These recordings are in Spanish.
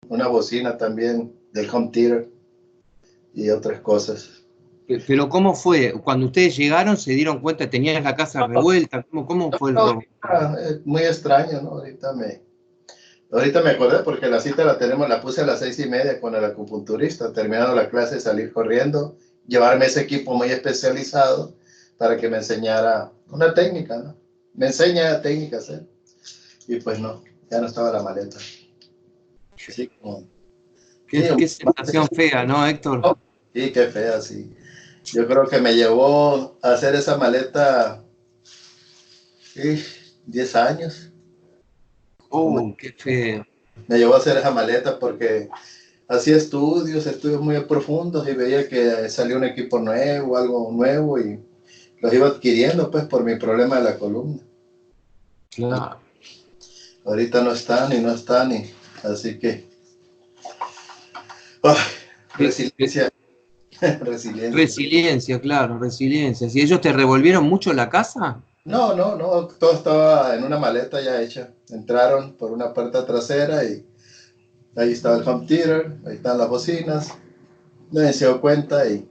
una bocina también del home theater y otras cosas. Pero ¿cómo fue? Cuando ustedes llegaron, ¿se dieron cuenta? ¿Tenían la casa revuelta? ¿Cómo fue el No, robo? es muy extraño, ¿no? Ahorita me acordé porque la cita la puse a las 6:30 con el acupunturista, terminando la clase, salir corriendo, llevarme ese equipo muy especializado para que me enseñara una técnica, ¿no? Me enseña técnicas, ¿eh? Y pues no, ya no estaba la maleta. Así como, sí, Qué sensación fea, ¿no, Héctor? sí, qué fea, sí. Yo creo que me llevó a hacer esa maleta, sí, 10 años. Qué feo. Me llevó a hacer esa maleta porque hacía estudios muy profundos y veía que salía un equipo nuevo, algo nuevo y los iba adquiriendo pues por mi problema de la columna. Claro. Ahorita no están y así que oh, resiliencia, resiliencia. Resiliencia, claro, resiliencia. ¿Si ellos te revolvieron mucho la casa? No, todo estaba en una maleta ya hecha. Entraron por una puerta trasera y ahí estaba el home theater, ahí están las bocinas. Nadie se dio cuenta y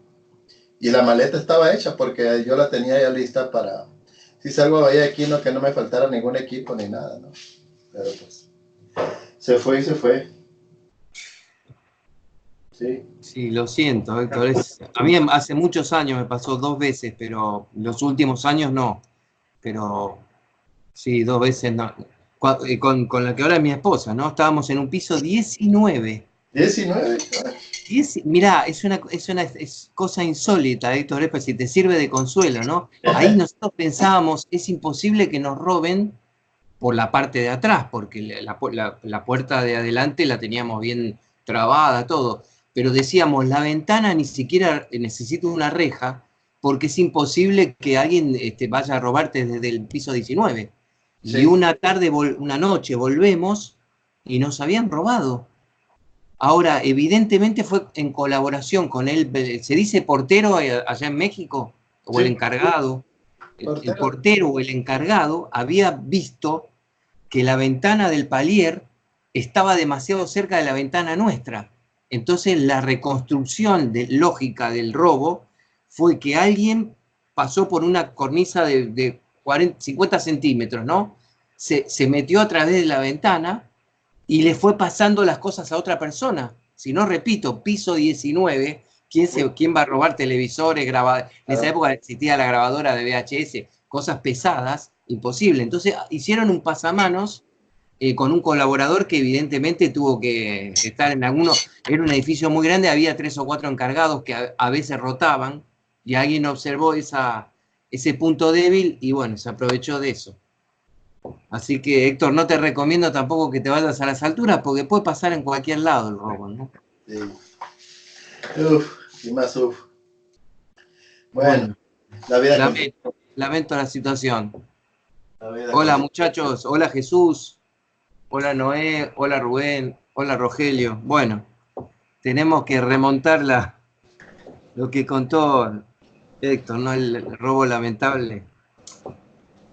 la maleta estaba hecha porque yo la tenía ya lista para, si salgo ahí aquí, no que no me faltara ningún equipo ni nada, ¿no? Pero pues, se fue y se fue. Sí. Sí, lo siento, Héctor. A mí hace muchos años me pasó 2 veces, pero los últimos años no. Pero sí, 2 veces no. Con la que ahora es mi esposa, ¿no? Estábamos en un piso 19. 19. Mirá, es cosa insólita, Héctor, pues si te sirve de consuelo, ¿no? Ahí nosotros pensábamos, es imposible que nos roben por la parte de atrás, porque la puerta de adelante la teníamos bien trabada, todo. Pero decíamos, la ventana ni siquiera necesita una reja, porque es imposible que alguien vaya a robarte desde el piso 19. Y Sí. una noche volvemos y nos habían robado. Ahora, evidentemente fue en colaboración con él, se dice portero allá en México, o el Sí, encargado. El portero. portero o el encargado había visto que la ventana del palier estaba demasiado cerca de la ventana nuestra. Entonces la reconstrucción lógica del robo fue que alguien pasó por una cornisa de 50 centímetros, ¿no? Se metió a través de la ventana y le fue pasando las cosas a otra persona. Si no, repito, piso 19, ¿quién va a robar televisores, grabadoras? En esa época existía la grabadora de VHS, cosas pesadas, imposible. Entonces hicieron un pasamanos con un colaborador que evidentemente tuvo que estar en alguno, era un edificio muy grande, había 3 o 4 encargados que a veces rotaban y alguien observó ese punto débil y bueno, se aprovechó de eso. Así que, Héctor, no te recomiendo tampoco que te vayas a las alturas porque puede pasar en cualquier lado el robo, ¿no? Sí. Uf, y más uf. Bueno, Bueno, la vida continúa. lamento la situación. La vida Hola, continúa. muchachos. Hola, Jesús. Hola, Noé. Hola, Rubén. Hola, Rogelio. Bueno, tenemos que remontar lo que contó Héctor, ¿no? El robo lamentable.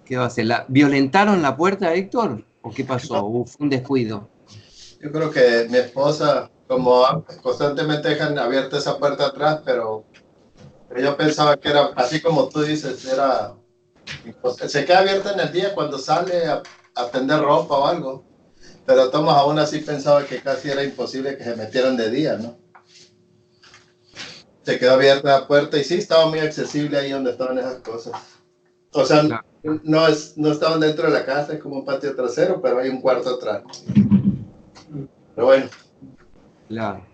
¿Qué va a hacer? ¿Violentaron la puerta, Héctor? ¿O qué pasó? Fue un descuido. Yo creo que mi esposa, como constantemente dejan abierta esa puerta atrás, pero yo pensaba que era, así como tú dices, era, pues, se queda abierta en el día cuando sale a tender ropa o algo, pero Tomás aún así pensaba que casi era imposible que se metieran de día, ¿no? Se quedó abierta la puerta y sí, estaba muy accesible ahí donde estaban esas cosas. O sea, Claro. no estaban dentro de la casa, es como un patio trasero, pero hay un cuarto atrás. Pero bueno. Claro.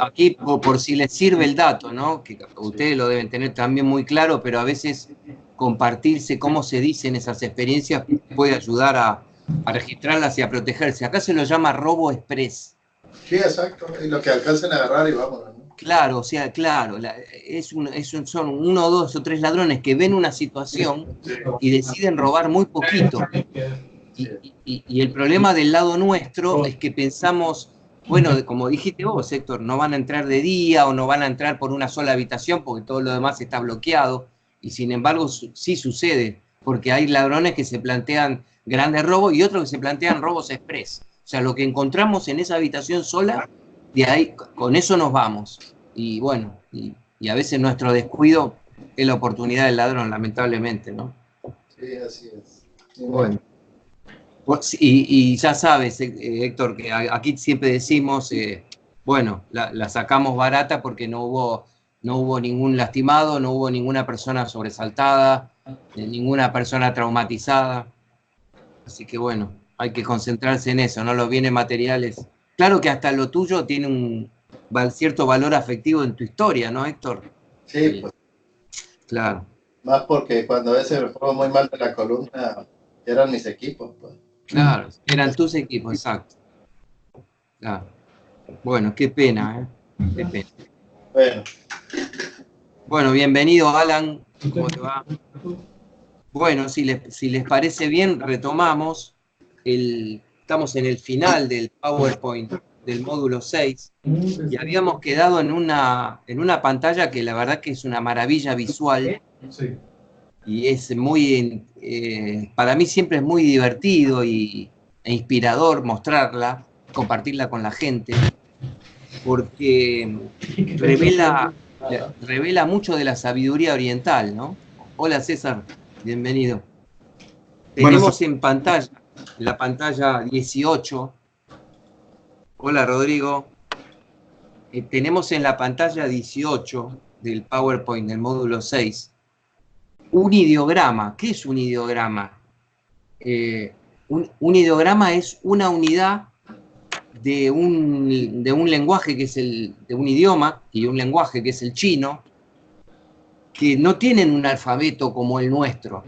Aquí, por si les sirve el dato, ¿no? Que ustedes lo deben tener también muy claro, pero a veces compartirse cómo se dicen esas experiencias puede ayudar a registrarlas y a protegerse. Acá se lo llama robo express. Sí, exacto. Y lo que alcancen a agarrar y vámonos, ¿no? Claro, o sea, claro, son 1, 2 o 3 ladrones que ven una situación y deciden robar muy poquito. Y el problema del lado nuestro es que pensamos, bueno, como dijiste vos, Héctor, no van a entrar de día o no van a entrar por una sola habitación porque todo lo demás está bloqueado. Y sin embargo, sí sucede, porque hay ladrones que se plantean grandes robos y otros que se plantean robos express. O sea, lo que encontramos en esa habitación sola, de ahí, con eso nos vamos. Y bueno, y a veces nuestro descuido es la oportunidad del ladrón, lamentablemente, ¿no? Sí, así es. Bueno. Y ya sabes, Héctor, que aquí siempre decimos, bueno, la sacamos barata porque no hubo ningún lastimado, no hubo ninguna persona sobresaltada, ninguna persona traumatizada. Así que bueno, hay que concentrarse en eso, no los bienes materiales. Claro que hasta lo tuyo tiene un cierto valor afectivo en tu historia, ¿no, Héctor? Sí, pues. Claro. Más porque cuando a veces me pongo muy mal de la columna, eran mis equipos, pues. Claro, eran tus equipos, exacto. Claro. Bueno, qué pena, ¿eh? Qué pena. Bueno. Bueno, bienvenido, Alan. ¿Cómo te va? Bueno, si les parece bien, retomamos. Estamos en el final del PowerPoint del módulo 6 y habíamos quedado en una pantalla que la verdad que es una maravilla visual y es muy, para mí siempre es muy divertido e inspirador mostrarla, compartirla con la gente, porque revela mucho de la sabiduría oriental, ¿no? Hola César, bienvenido. Tenemos en pantalla, en la pantalla 18, hola Rodrigo, tenemos en la pantalla 18 del PowerPoint del módulo 6 un ideograma. ¿Qué es un ideograma? Un ideograma es una unidad de un lenguaje que es de un idioma y un lenguaje que es el chino, que no tienen un alfabeto como el nuestro.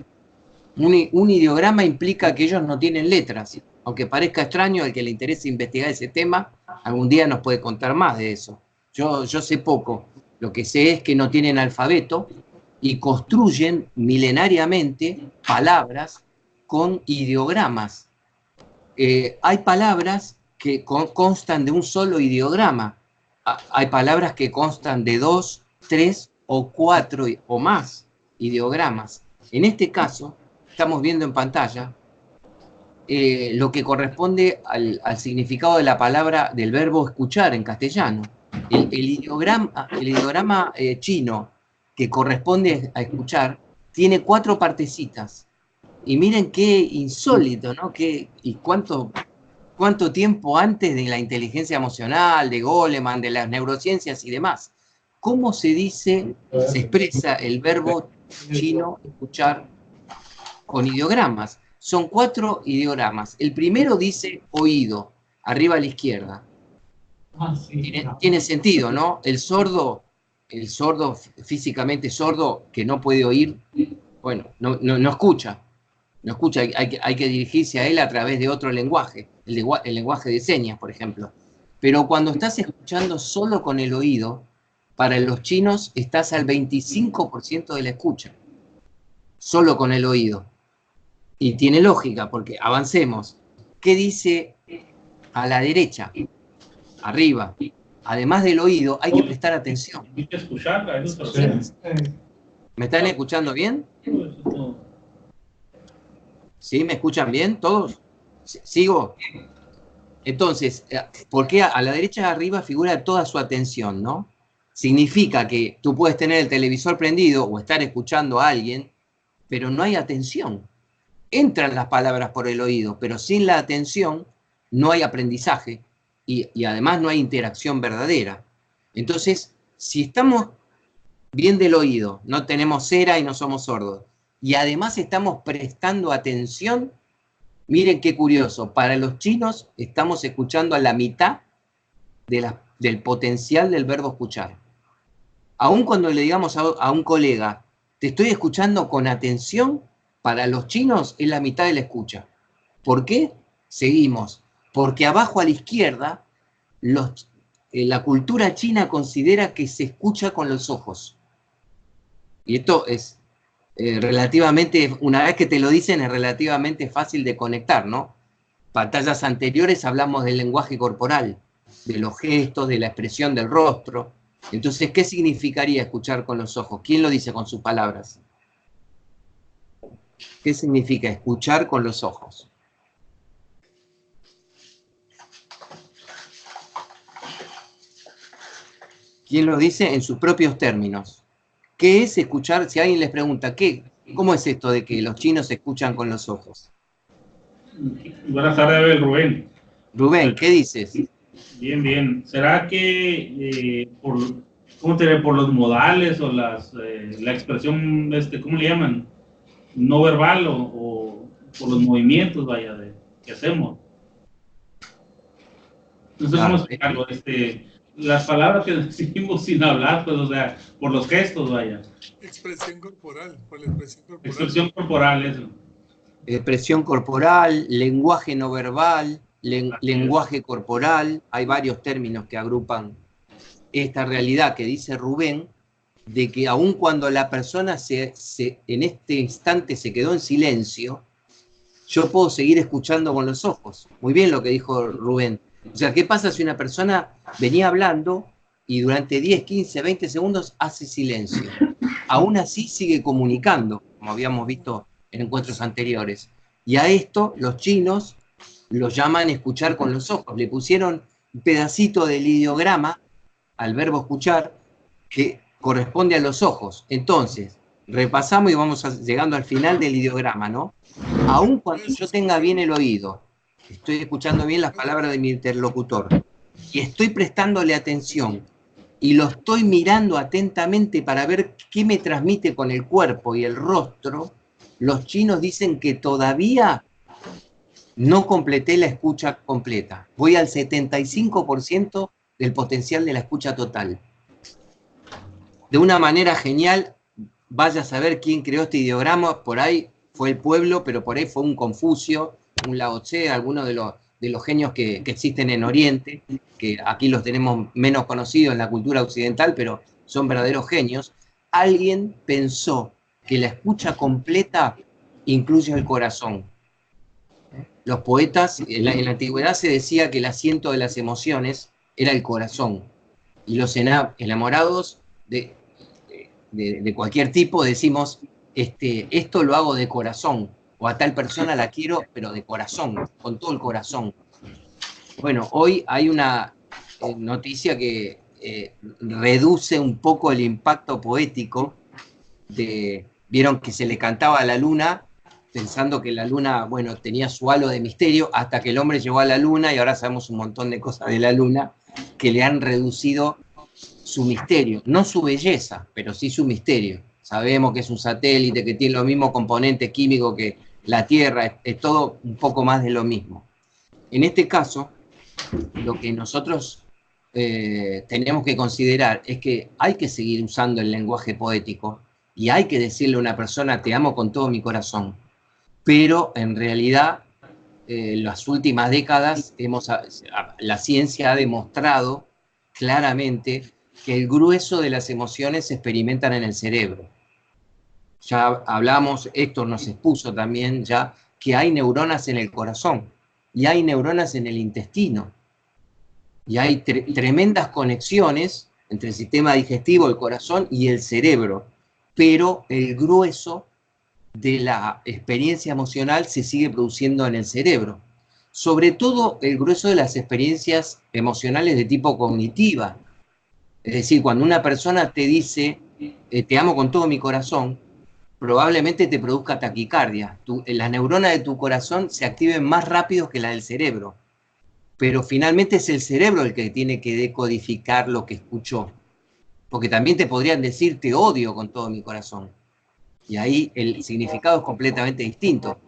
Un ideograma implica que ellos no tienen letras. Aunque parezca extraño, al que le interese investigar ese tema, algún día nos puede contar más de eso. Yo sé poco. Lo que sé es que no tienen alfabeto y construyen milenariamente palabras con ideogramas. Hay palabras que constan de un solo ideograma. Hay palabras que constan de 2, 3 o 4 o más ideogramas. En este caso, estamos viendo en pantalla lo que corresponde al significado de la palabra, del verbo escuchar en castellano. El ideograma chino que corresponde a escuchar tiene 4 partecitas. Y miren qué insólito, ¿no? Y cuánto tiempo antes de la inteligencia emocional, de Goleman, de las neurociencias y demás. ¿Cómo se expresa el verbo chino escuchar con ideogramas? Son 4 ideogramas. El primero dice oído, arriba a la izquierda. Tiene sentido, ¿no? El sordo físicamente sordo, que no puede oír, bueno, no escucha. No escucha, hay que dirigirse a él a través de otro lenguaje, el lenguaje de señas, por ejemplo. Pero cuando estás escuchando solo con el oído, para los chinos estás al 25% de la escucha, solo con el oído. Y tiene lógica, porque avancemos. ¿Qué dice a la derecha? Arriba. Además del oído, hay que prestar atención. ¿Me están escuchando bien? ¿Sí? ¿Me escuchan bien todos? ¿Sigo? Entonces, ¿por qué a la derecha de arriba figura toda su atención, no? Significa que tú puedes tener el televisor prendido o estar escuchando a alguien, pero no hay atención. Entran las palabras por el oído, pero sin la atención no hay aprendizaje y además no hay interacción verdadera. Entonces, si estamos bien del oído, no tenemos cera y no somos sordos, y además estamos prestando atención, miren qué curioso, para los chinos estamos escuchando a la mitad del potencial del verbo escuchar. Aun cuando le digamos a un colega, te estoy escuchando con atención, para los chinos es la mitad de la escucha. ¿Por qué? Seguimos. Porque abajo a la izquierda, la cultura china considera que se escucha con los ojos. Y esto es relativamente, una vez que te lo dicen, es relativamente fácil de conectar, ¿no? Pantallas anteriores hablamos del lenguaje corporal, de los gestos, de la expresión del rostro. Entonces, ¿qué significaría escuchar con los ojos? ¿Quién lo dice con sus palabras? ¿Qué significa escuchar con los ojos? ¿Quién lo dice? En sus propios términos. ¿Qué es escuchar? Si alguien les pregunta, ¿cómo es esto de que los chinos escuchan con los ojos? Buenas tardes, Rubén. Rubén, ¿qué dices? Bien, bien. ¿Será que ¿cómo te diré? Por los modales o la expresión, ¿cómo le llaman? No verbal o por los movimientos, vaya, que hacemos? No sé cómo explicarlo. Las palabras que decimos sin hablar, pues, o sea, por los gestos, vaya. Expresión corporal, por la expresión corporal. Expresión corporal, eso. Expresión corporal, lenguaje no verbal, lenguaje corporal, hay varios términos que agrupan esta realidad que dice Rubén, de que aun cuando la persona en este instante se quedó en silencio, yo puedo seguir escuchando con los ojos. Muy bien lo que dijo Rubén. O sea, ¿qué pasa si una persona venía hablando y durante 10, 15, 20 segundos hace silencio? Aún así sigue comunicando, como habíamos visto en encuentros anteriores. Y a esto los chinos lo llaman escuchar con los ojos. Le pusieron un pedacito del ideograma al verbo escuchar que corresponde a los ojos. Entonces, repasamos y vamos llegando al final del ideograma, ¿no? Aun cuando yo tenga bien el oído, estoy escuchando bien las palabras de mi interlocutor y estoy prestándole atención y lo estoy mirando atentamente para ver qué me transmite con el cuerpo y el rostro, los chinos dicen que todavía no completé la escucha completa. Voy al 75% del potencial de la escucha total. De una manera genial, vaya a saber quién creó este ideograma, por ahí fue el pueblo, pero por ahí fue un Confucio, un Lao Tse, alguno de los genios que existen en Oriente, que aquí los tenemos menos conocidos en la cultura occidental, pero son verdaderos genios. Alguien pensó que la escucha completa incluye el corazón. Los poetas, en la antigüedad se decía que el asiento de las emociones era el corazón, y los enamorados de cualquier tipo decimos, esto lo hago de corazón, o a tal persona la quiero, pero de corazón, con todo el corazón. Bueno, hoy hay una noticia que reduce un poco el impacto poético vieron que se le cantaba a la luna, pensando que la luna, bueno, tenía su halo de misterio, hasta que el hombre llegó a la luna, y ahora sabemos un montón de cosas de la luna, que le han reducido su misterio, no su belleza, pero sí su misterio. Sabemos que es un satélite, que tiene los mismos componentes químicos que la Tierra, es todo un poco más de lo mismo. En este caso, lo que nosotros tenemos que considerar es que hay que seguir usando el lenguaje poético y hay que decirle a una persona, te amo con todo mi corazón, pero en realidad las últimas décadas la ciencia ha demostrado claramente que el grueso de las emociones se experimentan en el cerebro. Ya hablamos, Héctor nos expuso también ya, que hay neuronas en el corazón y hay neuronas en el intestino. Y hay tremendas conexiones entre el sistema digestivo, el corazón y el cerebro. Pero el grueso de la experiencia emocional se sigue produciendo en el cerebro. Sobre todo el grueso de las experiencias emocionales de tipo cognitiva. Es decir, cuando una persona te dice, te amo con todo mi corazón, probablemente te produzca taquicardia. Las neuronas de tu corazón se activen más rápido que las del cerebro. Pero finalmente es el cerebro el que tiene que decodificar lo que escuchó. Porque también te podrían decir, te odio con todo mi corazón. Y ahí el significado es completamente distinto.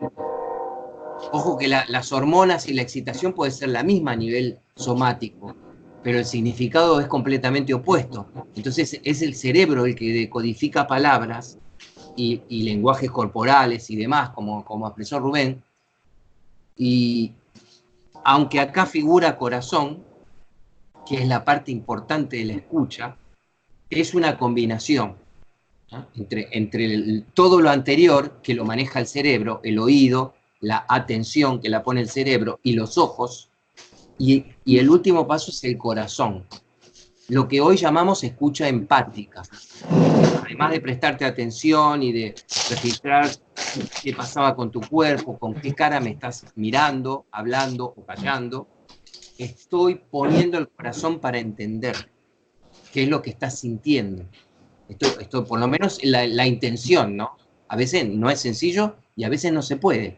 Ojo que las hormonas y la excitación puede ser la misma a nivel somático, pero el significado es completamente opuesto. Entonces es el cerebro el que decodifica palabras y lenguajes corporales y demás, como expresó Rubén. Y aunque acá figura corazón, que es la parte importante de la escucha, es una combinación, ¿no? entre todo lo anterior, que lo maneja el cerebro, el oído, la atención que la pone el cerebro y los ojos, y el último paso es el corazón, lo que hoy llamamos escucha empática. Además de prestarte atención y de registrar qué pasaba con tu cuerpo, con qué cara me estás mirando, hablando o callando, estoy poniendo el corazón para entender. qué es lo que estás sintiendo. Esto por lo menos la intención, ¿no? A veces no es sencillo y a veces no se puede,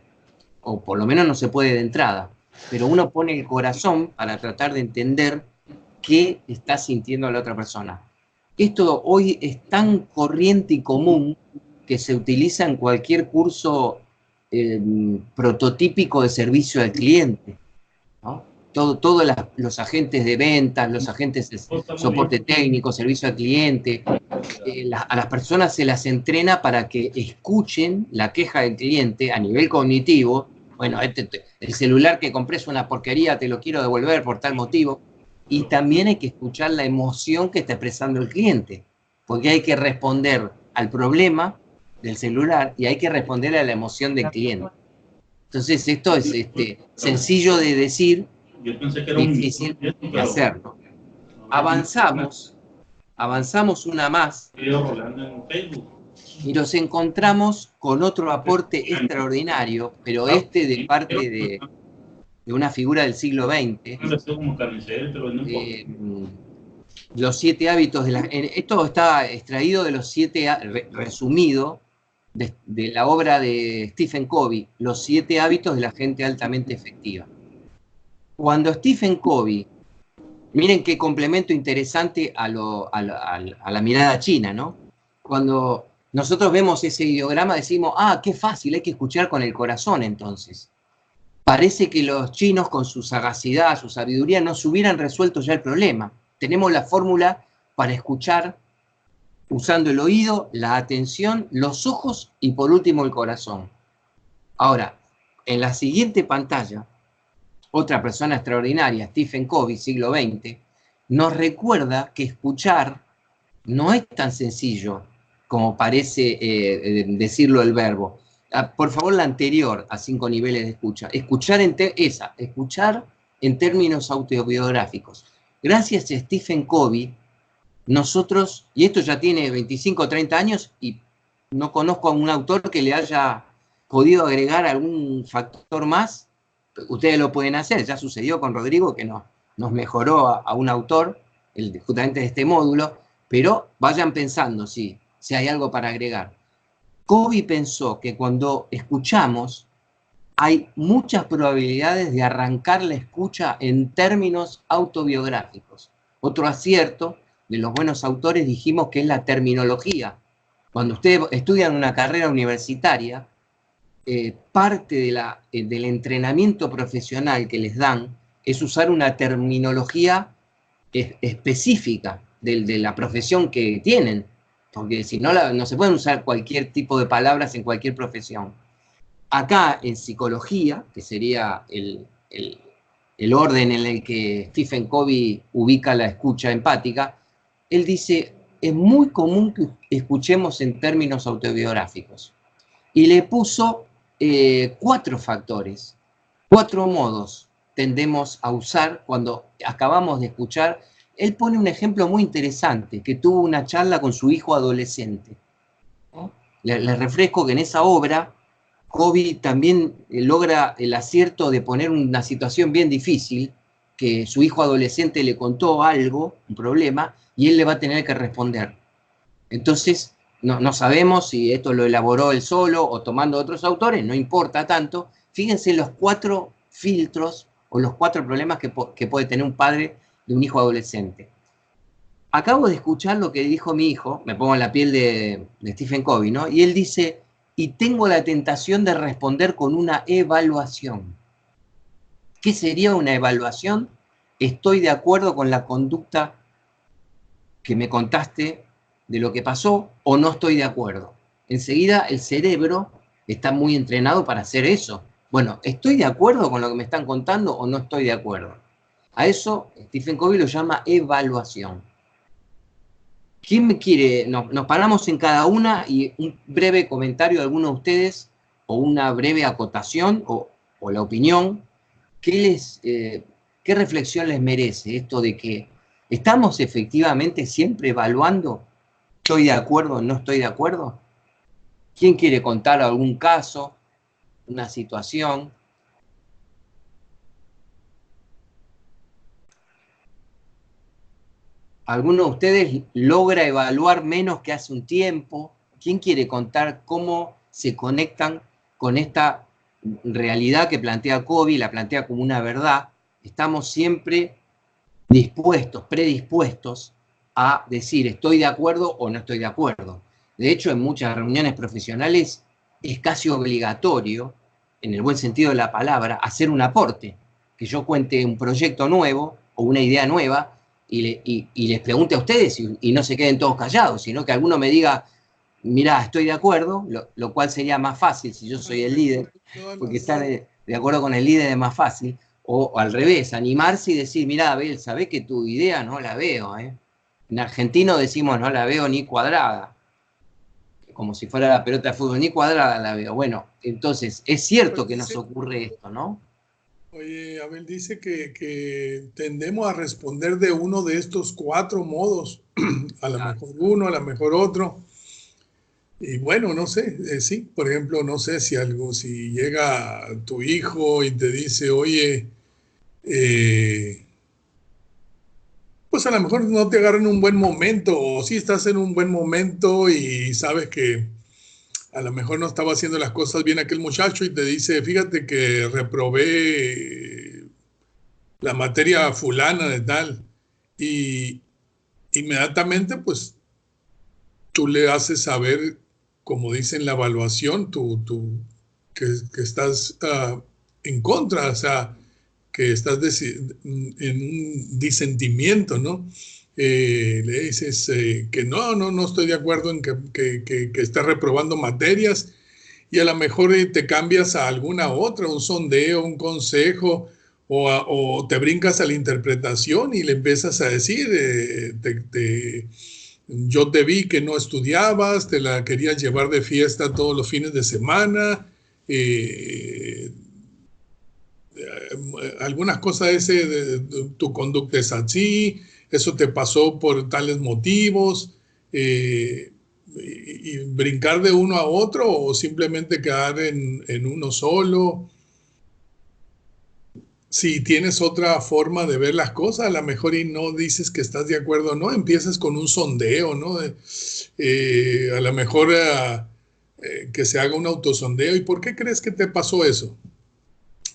o por lo menos no se puede de entrada, pero uno pone el corazón para tratar de entender qué está sintiendo la otra persona. Esto hoy es tan corriente y común que se utiliza en cualquier curso prototípico de servicio al cliente, ¿no? Todos los agentes de ventas, los agentes de soporte técnico, servicio al cliente, a las personas se las entrena para que escuchen la queja del cliente a nivel cognitivo. Bueno, el celular que compré es una porquería, te lo quiero devolver por tal motivo. Y también hay que escuchar la emoción que está expresando el cliente, porque hay que responder al problema del celular y hay que responder a la emoción del cliente. Entonces esto es sencillo de decir, Yo pensé que era difícil de hacerlo. Avanzamos una más y nos encontramos con otro aporte extraordinario, pero de parte de una figura del siglo XX. Los 7 hábitos de la... Esto está extraído de los 7, resumido, de la obra de Stephen Covey, Los 7 hábitos de la gente altamente efectiva. Cuando Stephen Covey, miren qué complemento interesante a la mirada china, ¿no? Cuando nosotros vemos ese ideograma decimos, ah, qué fácil, hay que escuchar con el corazón entonces. Parece que los chinos con su sagacidad, su sabiduría, nos hubieran resuelto ya el problema. Tenemos la fórmula para escuchar usando el oído, la atención, los ojos y por último el corazón. Ahora, en la siguiente pantalla, otra persona extraordinaria, Stephen Covey, siglo XX, nos recuerda que escuchar no es tan sencillo como parece decirlo el verbo. Por favor, la anterior a 5 niveles de escucha. Escuchar en términos autobiográficos. Gracias a Stephen Covey, nosotros, y esto ya tiene 25 o 30 años, y no conozco a un autor que le haya podido agregar algún factor más. Ustedes lo pueden hacer, ya sucedió con Rodrigo, que nos mejoró a un autor, justamente de este módulo, pero vayan pensando si hay algo para agregar. Covey pensó que cuando escuchamos, hay muchas probabilidades de arrancar la escucha en términos autobiográficos. Otro acierto de los buenos autores dijimos que es la terminología. Cuando ustedes estudian una carrera universitaria, parte del entrenamiento profesional que les dan es usar una terminología específica de la profesión que tienen, porque si no, no se pueden usar cualquier tipo de palabras en cualquier profesión. Acá en psicología, que sería el orden en el que Stephen Covey ubica la escucha empática, él dice, es muy común que escuchemos en términos autobiográficos. Y le puso 4 factores, 4 modos tendemos a usar cuando acabamos de escuchar. Él pone un ejemplo muy interesante, que tuvo una charla con su hijo adolescente. ¿No? Le refresco que en esa obra Covey también logra el acierto de poner una situación bien difícil, que su hijo adolescente le contó algo, un problema, y él le va a tener que responder. Entonces, no sabemos si esto lo elaboró él solo o tomando otros autores, no importa tanto. Fíjense los 4 filtros o los 4 problemas que puede tener un padre de un hijo adolescente. Acabo de escuchar lo que dijo mi hijo, me pongo en la piel de Stephen Covey, ¿no? Y él dice, y tengo la tentación de responder con una evaluación. ¿Qué sería una evaluación? Estoy de acuerdo con la conducta que me contaste de lo que pasó o no estoy de acuerdo. Enseguida el cerebro está muy entrenado para hacer eso. Bueno, ¿estoy de acuerdo con lo que me están contando o no estoy de acuerdo? A eso Stephen Covey lo llama evaluación. ¿Quién me quiere? Nos paramos en cada una y un breve comentario de alguno de ustedes o una breve acotación o la opinión. ¿Qué reflexión les merece esto de que estamos efectivamente siempre evaluando? ¿Estoy de acuerdo o no estoy de acuerdo? ¿Quién quiere contar algún caso, una situación? ¿Alguno de ustedes logra evaluar menos que hace un tiempo? ¿Quién quiere contar cómo se conectan con esta realidad que plantea Covey, la plantea como una verdad? Estamos siempre dispuestos, predispuestos a decir estoy de acuerdo o no estoy de acuerdo. De hecho, en muchas reuniones profesionales es casi obligatorio, en el buen sentido de la palabra, hacer un aporte, que yo cuente un proyecto nuevo o una idea nueva y les pregunte a ustedes y no se queden todos callados, sino que alguno me diga, mirá, estoy de acuerdo, lo cual sería más fácil si yo soy el líder, porque estar de acuerdo con el líder es más fácil, o al revés, animarse y decir, mirá, Abel, sabés que tu idea no la veo, ¿eh? En argentino decimos no la veo ni cuadrada, como si fuera la pelota de fútbol, ni cuadrada la veo. Bueno, entonces, es cierto que nos ocurre esto, ¿no? Oye, Abel dice que tendemos a responder de uno de estos 4 modos, a lo mejor uno, a lo mejor otro. Y bueno, no sé, sí, por ejemplo, no sé si llega tu hijo y te dice, oye, pues a lo mejor no te agarra en un buen momento, o sí estás en un buen momento y sabes que a lo mejor no estaba haciendo las cosas bien aquel muchacho y te dice, fíjate que reprobé la materia fulana de tal. Y inmediatamente, pues tú le haces saber, como dice en la evaluación, que estás en contra, o sea, que estás en un disentimiento, ¿no? Le dices que no estoy de acuerdo en que estés reprobando materias y a lo mejor te cambias a alguna otra, un sondeo, un consejo, o te brincas a la interpretación y le empiezas a decir, yo te vi que no estudiabas, te la querías llevar de fiesta todos los fines de semana, algunas cosas tu conducta es así, eso te pasó por tales motivos, y brincar de uno a otro o simplemente quedar en uno solo. Si tienes otra forma de ver las cosas, a lo mejor y no dices que estás de acuerdo, no, empiezas con un sondeo, ¿no? A lo mejor que se haga un autosondeo. ¿Y por qué crees que te pasó eso?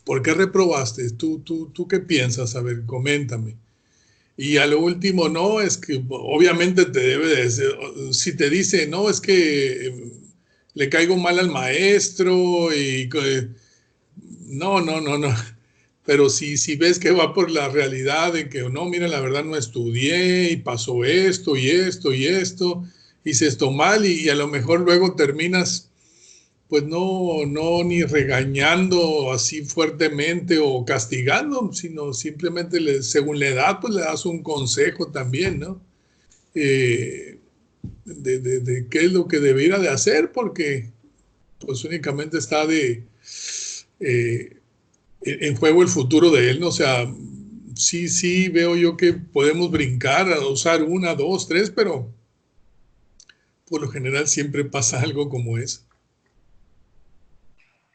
¿Por qué reprobaste? ¿Tú qué piensas? A ver, coméntame. Y a lo último, no, es que obviamente te debe de decir, si te dice, no, es que le caigo mal al maestro y no. Pero si ves que va por la realidad de que no, mira, la verdad no estudié y pasó esto y esto y esto, hice esto mal y a lo mejor luego terminas pues no ni regañando así fuertemente o castigando, sino simplemente según la edad, pues le das un consejo también, ¿no? De qué es lo que debiera de hacer, porque pues únicamente está en juego el futuro de él, ¿no? O sea, sí veo yo que podemos brincar a usar 1, 2, 3, pero por lo general siempre pasa algo como eso.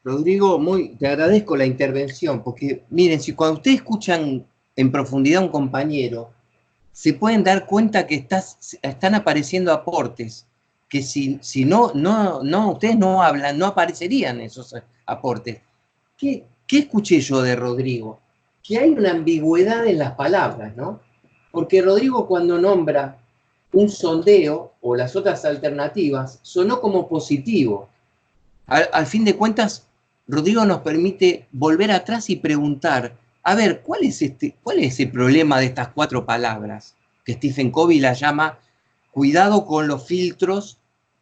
Rodrigo, te agradezco la intervención, porque miren, si cuando ustedes escuchan en profundidad a un compañero, se pueden dar cuenta que están apareciendo aportes, que si no, ustedes no hablan, no aparecerían esos aportes. ¿Qué escuché yo de Rodrigo? Que hay una ambigüedad en las palabras, ¿no? Porque Rodrigo cuando nombra un sondeo o las otras alternativas, sonó como positivo. Al fin de cuentas, Rodrigo nos permite volver atrás y preguntar, a ver, ¿cuál es el problema de estas 4 palabras? Que Stephen Covey la llama cuidado con los filtros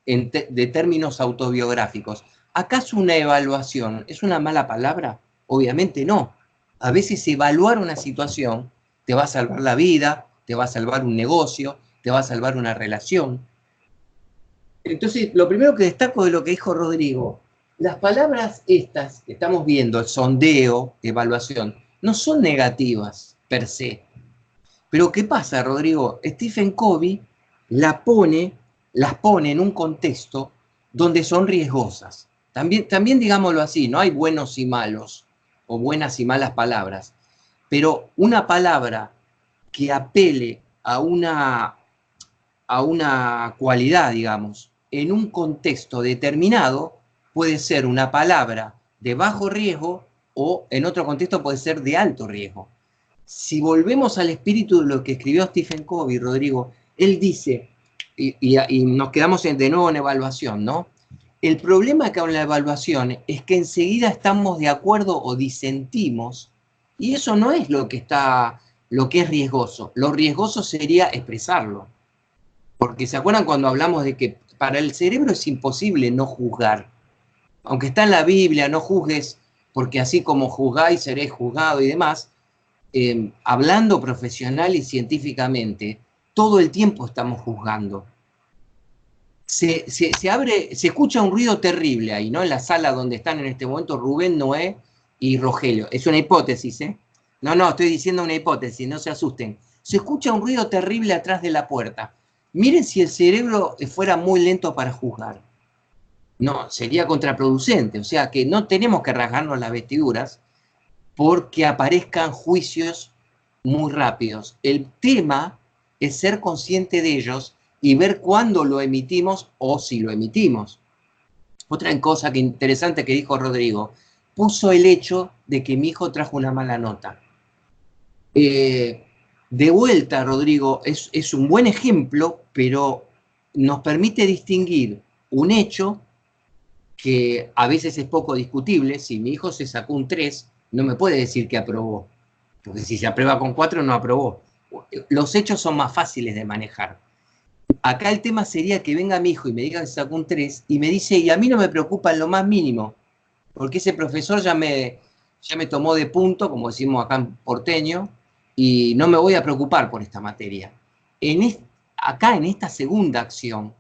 de términos autobiográficos. ¿Acaso una evaluación es una mala palabra? Obviamente no. A veces evaluar una situación te va a salvar la vida, te va a salvar un negocio, te va a salvar una relación. Entonces, lo primero que destaco de lo que dijo Rodrigo, las palabras estas que estamos viendo, sondeo, evaluación, no son negativas per se. Pero ¿qué pasa, Rodrigo? Stephen Covey las pone en un contexto donde son riesgosas. También digámoslo así, no hay buenos y malos, o buenas y malas palabras, pero una palabra que apele a una cualidad, digamos. En un contexto determinado puede ser una palabra de bajo riesgo o en otro contexto puede ser de alto riesgo. Si volvemos al espíritu de lo que escribió Stephen Covey, Rodrigo, él dice, y nos quedamos de nuevo en evaluación, ¿no? El problema con la evaluación es que enseguida estamos de acuerdo o disentimos, y eso no es lo que es riesgoso. Lo riesgoso sería expresarlo. Porque ¿se acuerdan cuando hablamos de que para el cerebro es imposible no juzgar? Aunque está en la Biblia, no juzgues, porque así como juzgáis seréis juzgado y demás, hablando profesional y científicamente, todo el tiempo estamos juzgando. Se escucha un ruido terrible ahí, ¿no? En la sala donde están en este momento Rubén, Noé y Rogelio. Es una hipótesis, ¿eh? No, estoy diciendo una hipótesis, no se asusten. Se escucha un ruido terrible atrás de la puerta. Miren si el cerebro fuera muy lento para juzgar. No, sería contraproducente. O sea que no tenemos que rasgarnos las vestiduras porque aparezcan juicios muy rápidos. El tema es ser consciente de ellos y ver cuándo lo emitimos o si lo emitimos. Otra cosa que interesante que dijo Rodrigo, puso el hecho de que mi hijo trajo una mala nota. De vuelta, Rodrigo, es un buen ejemplo, pero nos permite distinguir un hecho que a veces es poco discutible. Si mi hijo se sacó un 3, no me puede decir que aprobó, porque si se aprueba con 4 no aprobó. Los hechos son más fáciles de manejar. Acá el tema sería que venga mi hijo y me diga que se sacó un 3 y me dice, y a mí no me preocupa en lo más mínimo, porque ese profesor ya me tomó de punto, como decimos acá en porteño, y no me voy a preocupar por esta materia. Acá en esta segunda acción,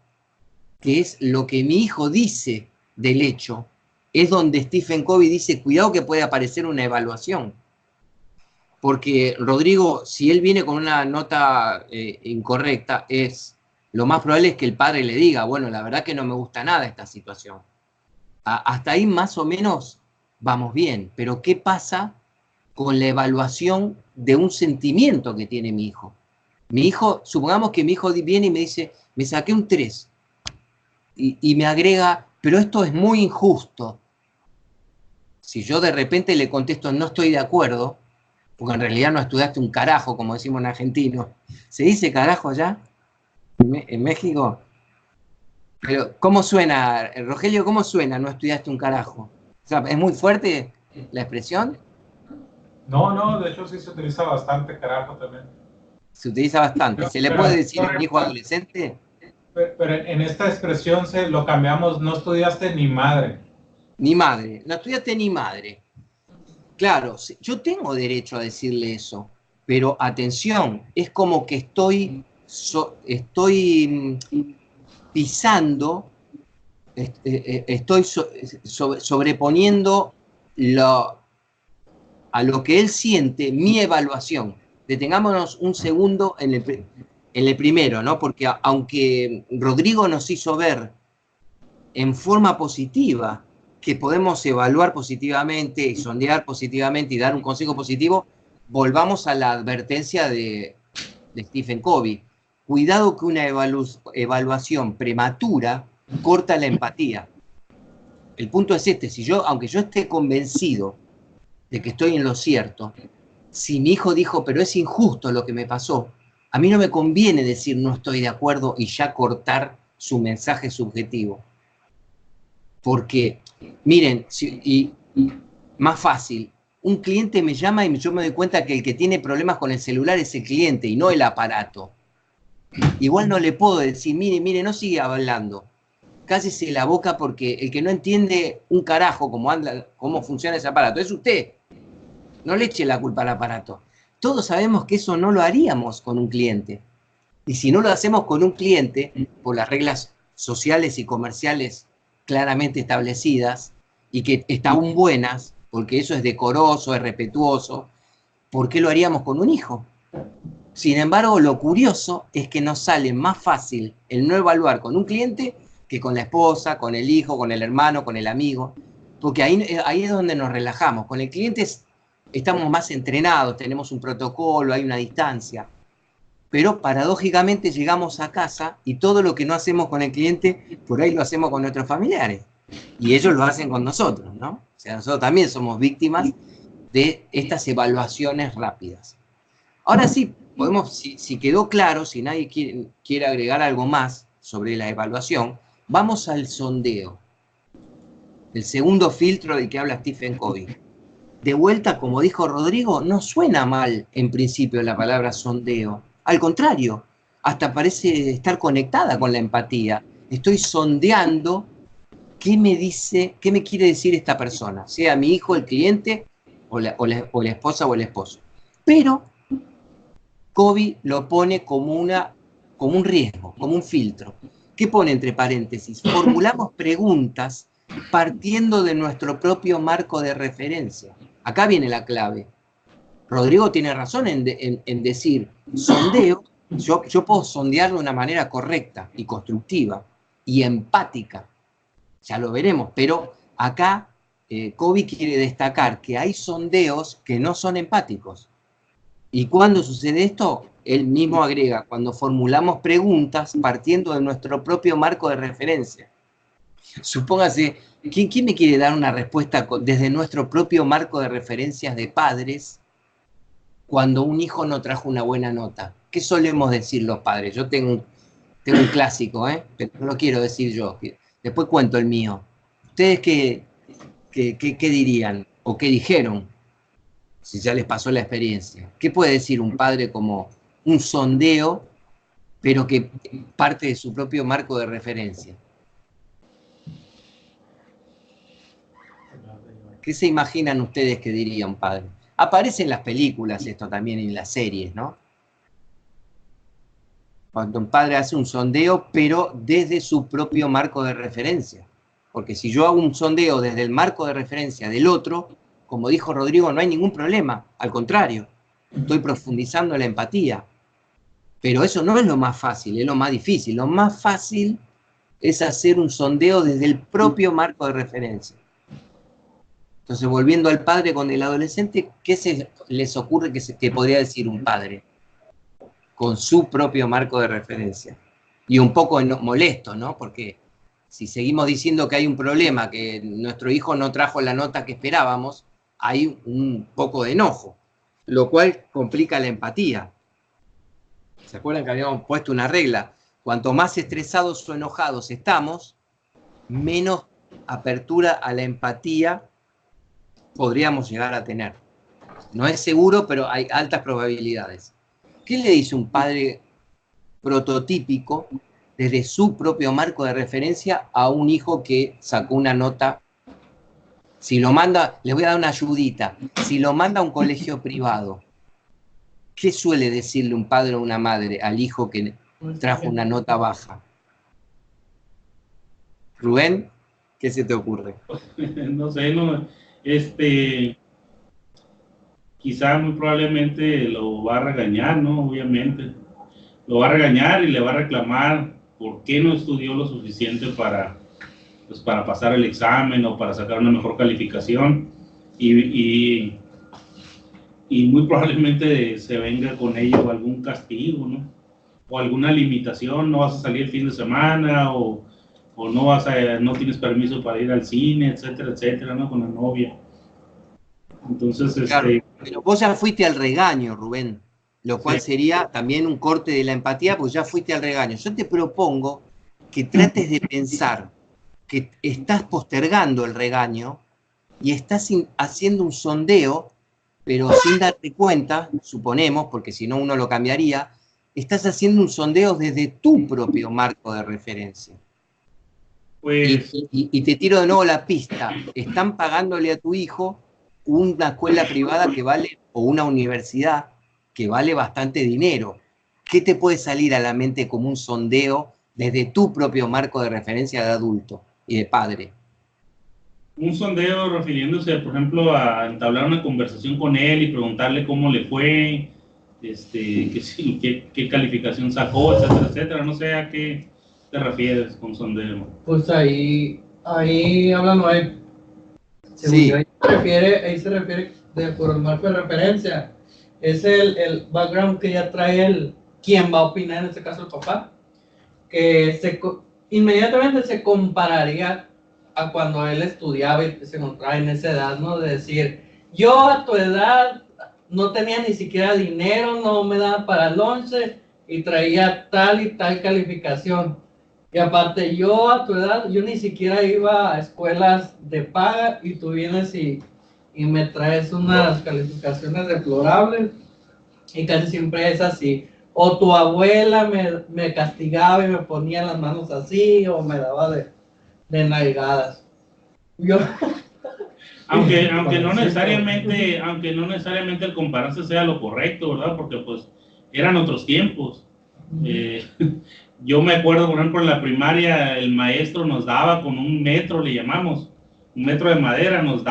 que es lo que mi hijo dice del hecho, es donde Stephen Covey dice, cuidado que puede aparecer una evaluación. Porque Rodrigo, si él viene con una nota incorrecta, lo más probable es que el padre le diga, bueno, la verdad que no me gusta nada esta situación. Hasta ahí más o menos vamos bien, pero ¿qué pasa con la evaluación de un sentimiento que tiene mi hijo? Mi hijo, supongamos que mi hijo viene y me dice, me saqué un 3, y me agrega, pero esto es muy injusto. Si yo de repente le contesto, no estoy de acuerdo, porque en realidad no estudiaste un carajo, como decimos en argentino. ¿Se dice carajo allá? ¿En México? Pero, ¿cómo suena, Rogelio, cómo suena no estudiaste un carajo? O sea, ¿es muy fuerte la expresión? No, de hecho sí se utiliza bastante carajo también. Se utiliza bastante. ¿Se le puede decir a un hijo adolescente? Pero en esta expresión lo cambiamos, no estudiaste ni madre. Ni madre, no estudiaste ni madre. Claro, yo tengo derecho a decirle eso, pero atención, es como que estoy pisando, estoy sobreponiendo a lo que él siente mi evaluación. Detengámonos un segundo en el primero, ¿no? Porque aunque Rodrigo nos hizo ver en forma positiva que podemos evaluar positivamente y sondear positivamente y dar un consejo positivo, volvamos a la advertencia de Stephen Covey. Cuidado que una evaluación prematura corta la empatía. El punto es este, aunque yo esté convencido de que estoy en lo cierto, si mi hijo dijo, pero es injusto lo que me pasó, a mí no me conviene decir no estoy de acuerdo y ya cortar su mensaje subjetivo. Porque, miren, más fácil, un cliente me llama y yo me doy cuenta que el que tiene problemas con el celular es el cliente y no el aparato. Igual no le puedo decir, mire, no sigue hablando. Cállese la boca porque el que no entiende un carajo cómo funciona ese aparato es usted. No le eche la culpa al aparato. Todos sabemos que eso no lo haríamos con un cliente. Y si no lo hacemos con un cliente, por las reglas sociales y comerciales claramente establecidas y que están buenas, porque eso es decoroso, es respetuoso, ¿por qué lo haríamos con un hijo? Sin embargo, lo curioso es que nos sale más fácil el no evaluar con un cliente que con la esposa, con el hijo, con el hermano, con el amigo, porque ahí es donde nos relajamos. Con el cliente estamos más entrenados, tenemos un protocolo, hay una distancia. pero paradójicamente llegamos a casa y todo lo que no hacemos con el cliente, por ahí lo hacemos con nuestros familiares. Y ellos lo hacen con nosotros, ¿no? O sea, nosotros también somos víctimas de estas evaluaciones rápidas. Ahora sí, podemos, si quedó claro, si nadie quiere agregar algo más sobre la evaluación, vamos al sondeo. El segundo filtro del que habla Stephen Covey. De vuelta, como dijo Rodrigo, no suena mal en principio la palabra sondeo. Al contrario, hasta parece estar conectada con la empatía. Estoy sondeando qué me dice, qué me quiere decir esta persona, sea mi hijo, el cliente, o la esposa o el esposo. Pero Covey lo pone como un riesgo, como un filtro. ¿Qué pone entre paréntesis? Formulamos preguntas partiendo de nuestro propio marco de referencia. Acá viene la clave. Rodrigo tiene razón en decir, sondeo, yo puedo sondear de una manera correcta y constructiva y empática. Ya lo veremos, pero acá Covey quiere destacar que hay sondeos que no son empáticos. ¿Y cuándo sucede esto? Él mismo agrega, cuando formulamos preguntas partiendo de nuestro propio marco de referencia. Supóngase, ¿quién me quiere dar una respuesta desde nuestro propio marco de referencias de padres cuando un hijo no trajo una buena nota? ¿Qué solemos decir los padres? Yo tengo un clásico, pero no lo quiero decir yo. Después cuento el mío. ¿Ustedes qué dirían o qué dijeron? Si ya les pasó la experiencia. ¿Qué puede decir un padre como un sondeo, pero que parte de su propio marco de referencia? ¿Qué se imaginan ustedes que diría un padre? Aparece en las películas esto también, en las series, ¿no? Cuando un padre hace un sondeo, pero desde su propio marco de referencia. Porque si yo hago un sondeo desde el marco de referencia del otro, como dijo Rodrigo, no hay ningún problema. Al contrario, estoy profundizando la empatía. Pero eso no es lo más fácil, es lo más difícil. Lo más fácil es hacer un sondeo desde el propio marco de referencia. Entonces, volviendo al padre con el adolescente, ¿qué se les ocurre que podría decir un padre? Con su propio marco de referencia. Y un poco molesto, ¿no? Porque si seguimos diciendo que hay un problema, que nuestro hijo no trajo la nota que esperábamos, hay un poco de enojo, lo cual complica la empatía. ¿Se acuerdan que habíamos puesto una regla? Cuanto más estresados o enojados estamos, menos apertura a la empatía podríamos llegar a tener. No es seguro, pero hay altas probabilidades. ¿Qué le dice un padre prototípico desde su propio marco de referencia a un hijo que sacó una nota? Si lo manda, les voy a dar una ayudita, si lo manda a un colegio privado, ¿qué suele decirle un padre o una madre al hijo que trajo una nota baja? Rubén, ¿qué se te ocurre? No sé, quizá muy probablemente lo va a regañar, ¿no? Obviamente. Lo va a regañar y le va a reclamar por qué no estudió lo suficiente para pasar el examen o para sacar una mejor calificación. Y muy probablemente se venga con ello algún castigo, ¿no? O alguna limitación, no vas a salir el fin de semana, o no tienes permiso para ir al cine, etcétera, etcétera, ¿no? Con la novia. Entonces, claro, pero vos ya fuiste al regaño, Rubén, lo cual sería también un corte de la empatía, porque ya fuiste al regaño. Yo te propongo que trates de pensar que estás postergando el regaño y estás haciendo un sondeo, pero sin darte cuenta, suponemos, porque si no uno lo cambiaría, estás haciendo un sondeo desde tu propio marco de referencia. pues, Y te tiro de nuevo la pista. Están pagándole a tu hijo una escuela privada que vale, o una universidad que vale bastante dinero. ¿Qué te puede salir a la mente como un sondeo desde tu propio marco de referencia de adulto y de padre? un sondeo refiriéndose, por ejemplo, a entablar una conversación con él y preguntarle cómo le fue, qué calificación sacó, etcétera, etcétera. No sé a qué te refieres con sondeo. Pues ahí habla Noé. Sí. Ahí se refiere por el marco de referencia. Es el background que ya trae ¿quién va a opinar en este caso el papá? Que inmediatamente se compararía a cuando él estudiaba y se encontraba en esa edad, ¿no? De decir, yo a tu edad no tenía ni siquiera dinero, no me daba para el lonche y traía tal y tal calificación. Y aparte, yo a tu edad, yo ni siquiera iba a escuelas de paga y tú vienes y me traes unas calificaciones deplorables y casi siempre es así. O tu abuela me castigaba y me ponía las manos así o me daba de nalgadas. Yo... Aunque no necesariamente el compararse sea lo correcto, ¿verdad? Porque pues eran otros tiempos. Yo me acuerdo, por ejemplo, en la primaria el maestro nos daba con un metro, le llamamos, un metro de madera, nos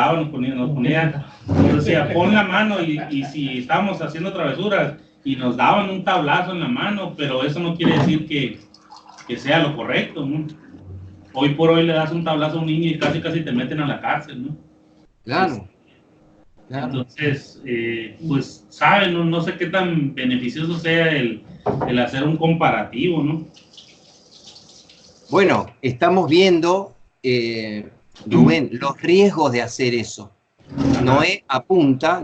decía, pon la mano y si estábamos haciendo travesuras y nos daban un tablazo en la mano, pero eso no quiere decir que sea lo correcto, ¿no? Hoy por hoy le das un tablazo a un niño y casi te meten a la cárcel, ¿no? Claro. Entonces, pues, saben, no sé qué tan beneficioso sea el hacer un comparativo, ¿no? Bueno, estamos viendo, Rubén, los riesgos de hacer eso. Noé aporta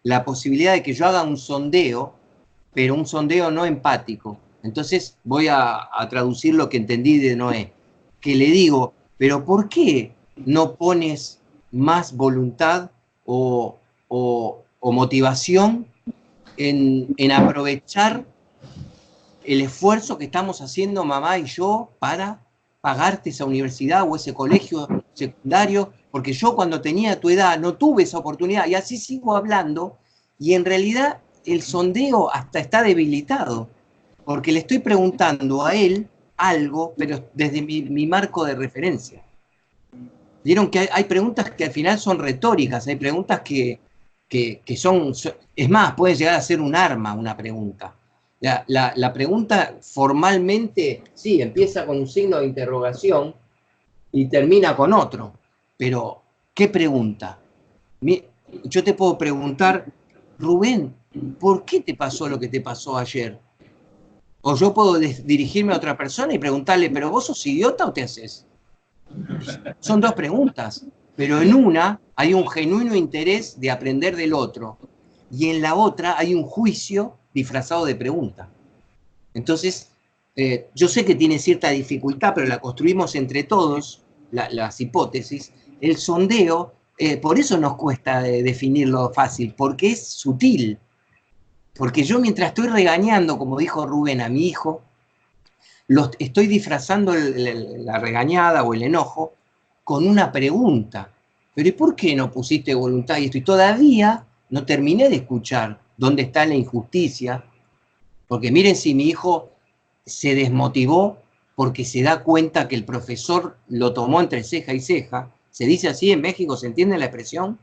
la posibilidad de que yo haga un sondeo, pero un sondeo no empático. Entonces voy a traducir lo que entendí de Noé, que le digo, pero ¿por qué no pones más voluntad o motivación en aprovechar el esfuerzo que estamos haciendo mamá y yo para pagarte esa universidad o ese colegio secundario? Porque yo cuando tenía tu edad no tuve esa oportunidad, y así sigo hablando, y en realidad el sondeo hasta está debilitado, porque le estoy preguntando a él algo, pero desde mi marco de referencia. Vieron que hay preguntas que al final son retóricas, hay preguntas que son, es más, puede llegar a ser un arma una pregunta. La pregunta formalmente, sí, empieza con un signo de interrogación y termina con otro, pero ¿qué pregunta? Yo te puedo preguntar, Rubén, ¿por qué te pasó lo que te pasó ayer? O yo puedo dirigirme a otra persona y preguntarle, ¿pero vos sos idiota o te haces? Son dos preguntas, pero en una hay un genuino interés de aprender del otro y en la otra hay un juicio disfrazado de pregunta. Entonces, yo sé que tiene cierta dificultad, pero la construimos entre todos, las hipótesis. El sondeo, por eso nos cuesta definirlo fácil, porque es sutil. Porque yo mientras estoy regañando, como dijo Rubén, a mi hijo, estoy disfrazando la regañada o el enojo con una pregunta. Pero ¿y por qué no pusiste voluntad y esto? Y todavía no terminé de escuchar dónde está la injusticia, porque miren si mi hijo se desmotivó porque se da cuenta que el profesor lo tomó entre ceja y ceja. ¿Se dice así en México? ¿Se entiende la expresión?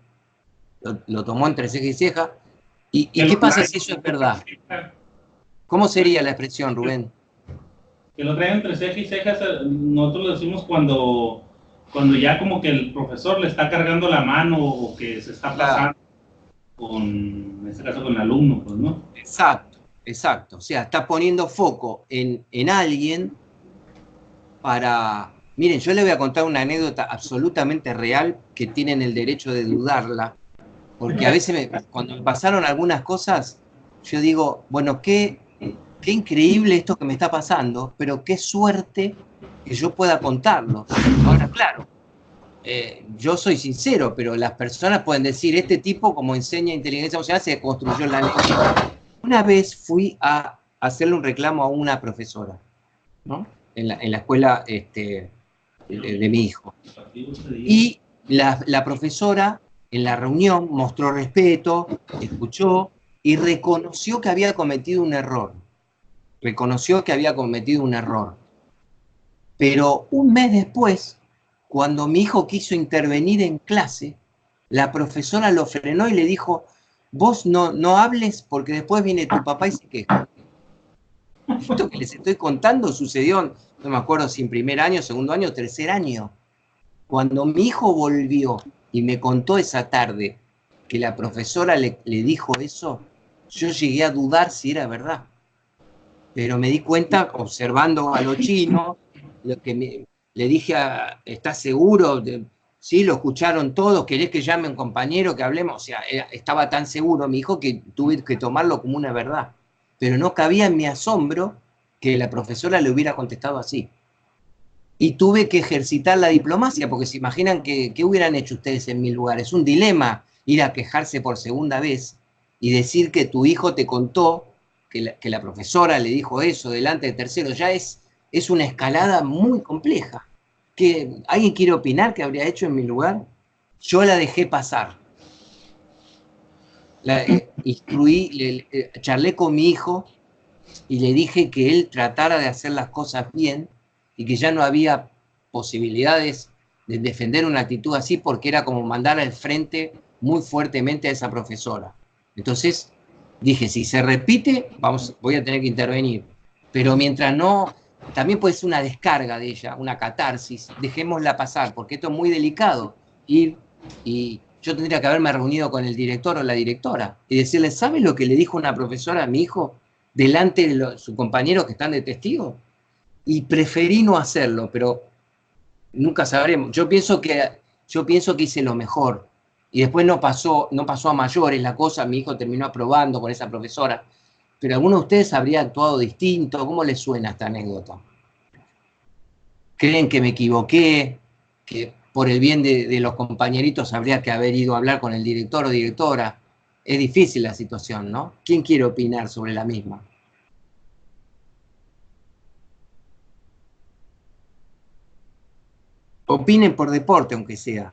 Lo tomó entre ceja y ceja. ¿Y qué pasa si eso es verdad? ¿Cómo sería la expresión, Rubén? Que lo traen entre ceja y ceja, nosotros lo decimos cuando ya como que el profesor le está cargando la mano o que se está pasando en este caso con el alumno, pues, ¿no? Exacto. O sea, está poniendo foco en alguien para... Miren, yo les voy a contar una anécdota absolutamente real que tienen el derecho de dudarla, porque a veces cuando me pasaron algunas cosas, yo digo, bueno, qué increíble esto que me está pasando, pero qué suerte que yo pueda contarlo. Ahora, claro, yo soy sincero, pero las personas pueden decir, este tipo, como enseña inteligencia emocional, se construyó en la ley. Una vez fui a hacerle un reclamo a una profesora, ¿no? En la escuela de mi hijo. Y la profesora en la reunión mostró respeto, escuchó y reconoció que había cometido un error. Pero un mes después, cuando mi hijo quiso intervenir en clase, la profesora lo frenó y le dijo, vos no hables porque después viene tu papá y se queja. Esto que les estoy contando sucedió, no me acuerdo si en primer año, segundo año, tercer año. Cuando mi hijo volvió y me contó esa tarde que la profesora le dijo eso, yo llegué a dudar si era verdad. pero me di cuenta, observando a los chinos, lo que le dije, ¿estás seguro? Sí, lo escucharon todos, ¿querés que llame a un compañero, que hablemos? O sea, estaba tan seguro mi hijo que tuve que tomarlo como una verdad. Pero no cabía en mi asombro que la profesora le hubiera contestado así. Y tuve que ejercitar la diplomacia, porque se imaginan qué hubieran hecho ustedes en mi lugar. Es un dilema ir a quejarse por segunda vez y decir que tu hijo te contó que la profesora le dijo eso delante de terceros. Ya es una escalada muy compleja. ¿Alguien quiere opinar qué habría hecho en mi lugar? Yo la dejé pasar. Charlé con mi hijo y le dije que él tratara de hacer las cosas bien y que ya no había posibilidades de defender una actitud así, porque era como mandar al frente muy fuertemente a esa profesora. Entonces dije, si se repite, voy a tener que intervenir. Pero mientras no, también puede ser una descarga de ella, una catarsis, dejémosla pasar, porque esto es muy delicado. Y yo tendría que haberme reunido con el director o la directora y decirle, ¿sabe lo que le dijo una profesora a mi hijo delante de sus compañeros que están de testigo? Y preferí no hacerlo, pero nunca sabremos. Yo pienso que hice lo mejor. Y después no pasó a mayores la cosa, mi hijo terminó aprobando con esa profesora. Pero ¿alguno de ustedes habría actuado distinto? ¿Cómo les suena esta anécdota? ¿Creen que me equivoqué? ¿Que por el bien de los compañeritos habría que haber ido a hablar con el director o directora? Es difícil la situación, ¿no? ¿Quién quiere opinar sobre la misma? Opinen por deporte, aunque sea.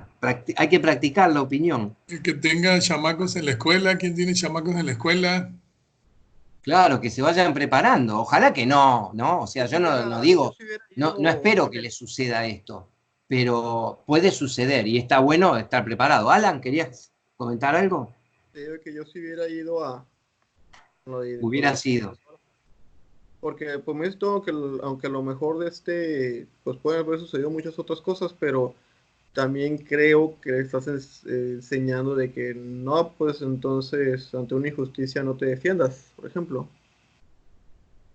Hay que practicar la opinión. El que tenga chamacos en la escuela, ¿quién tiene chamacos en la escuela? Claro, que se vayan preparando. Ojalá que no, ¿no? O sea, yo no digo, no espero que les suceda esto, pero puede suceder y está bueno estar preparado. Alan, ¿querías comentar algo? Que yo si hubiera ido a... Hubiera sido. Porque pues esto, aunque a lo mejor pues pueden haber sucedido muchas otras cosas, pero también creo que estás enseñando de que no, pues entonces ante una injusticia no te defiendas, por ejemplo.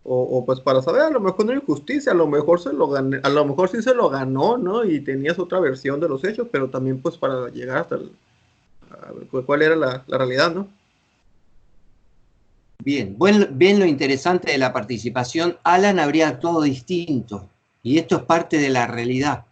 O pues para saber, a lo mejor no hay injusticia, a lo mejor a lo mejor sí se lo ganó, ¿no? Y tenías otra versión de los hechos, pero también pues para llegar hasta cuál era la realidad, ¿no? Bien, bien lo interesante de la participación. Alan habría actuado distinto, y esto es parte de la realidad,